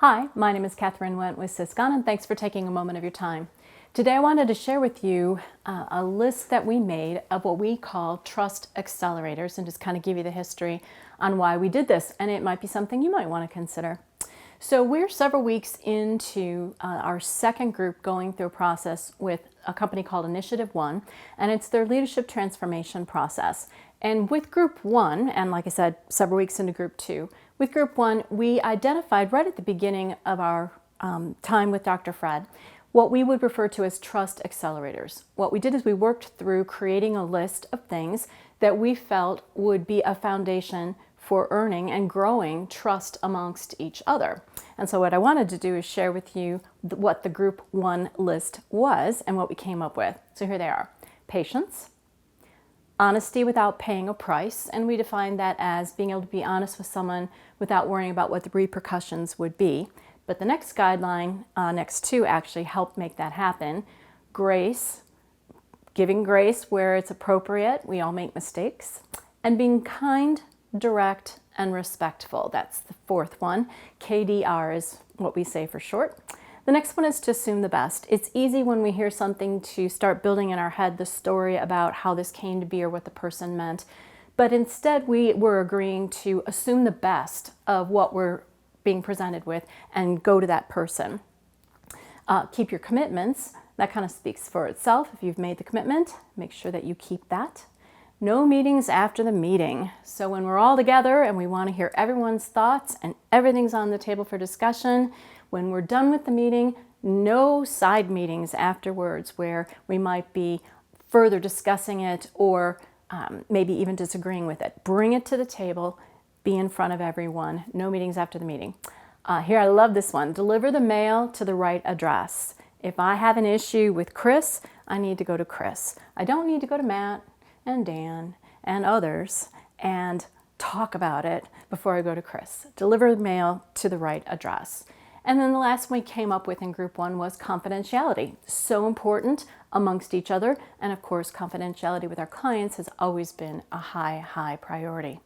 Hi, my name is Catherine Went with Syscon, and thanks for taking a moment of your time. Today I wanted to share with you a list that we made of what we call trust accelerators and just kind of give you the history on why we did this, and it might be something you might want to consider. So we're several weeks into our second group going through a process with a company called Initiative One, and it's their leadership transformation process. And with group one, and like I said, several weeks into group two, with group one, we identified right at the beginning of our time with Dr. Fred what we would refer to as trust accelerators. What we did is we worked through creating a list of things that we felt would be a foundation for earning and growing trust amongst each other. And so what I wanted to do is share with you what the group one list was and what we came up with. So here they are. Patience, honesty without paying a price, and we define that as being able to be honest with someone without worrying about what the repercussions would be. But the next guideline, next two, actually help make that happen. Grace, giving grace where it's appropriate. We all make mistakes. And being kind, direct, and respectful. That's the fourth one. KDR is what we say for short. The next one is to assume the best. It's easy when we hear something to start building in our head the story about how this came to be or what the person meant. But instead, we were agreeing to assume the best of what we're being presented with and go to that person. Keep your commitments. That kind of speaks for itself. If you've made the commitment, make sure that you keep that. No meetings after the meeting. So when we're all together and we want to hear everyone's thoughts and everything's on the table for discussion, when we're done with the meeting, no side meetings afterwards where we might be further discussing it or maybe even disagreeing with it. Bring it to the table, be in front of everyone. No meetings after the meeting. Here, I love this one. Deliver the mail to the right address. If I have an issue with Chris, I need to go to Chris. I don't need to go to Matt and Dan and others and talk about it before I go to Chris. Deliver the mail to the right address. And then the last one we came up with in group one was confidentiality. So important amongst each other. And of course, confidentiality with our clients has always been a high priority.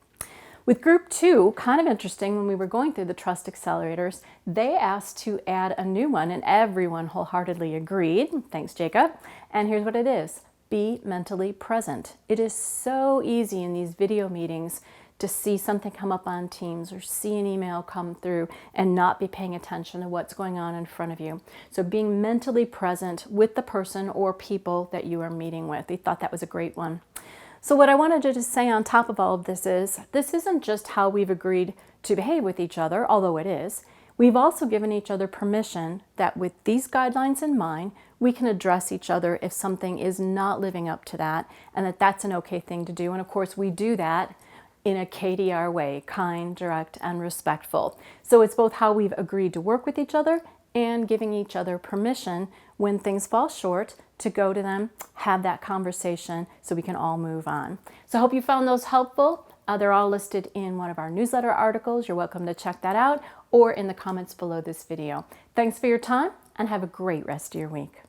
With group two, kind of interesting, when we were going through the trust accelerators, they asked to add a new one and everyone wholeheartedly agreed. Thanks, Jacob. And here's what it is. Be mentally present. It is so easy in these video meetings to see something come up on Teams or see an email come through and not be paying attention to what's going on in front of you. So being mentally present with the person or people that you are meeting with. We thought that was a great one. So what I wanted to just say on top of all of this isn't just how we've agreed to behave with each other, although it is. We've also given each other permission that with these guidelines in mind, we can address each other if something is not living up to that, and that that's an okay thing to do. And of course, we do that in a KDR way, kind, direct, and respectful. So it's both how we've agreed to work with each other and giving each other permission when things fall short to go to them, have that conversation so we can all move on. So I hope you found those helpful. They're all listed in one of our newsletter articles. You're welcome to check that out or in the comments below this video. Thanks for your time and have a great rest of your week.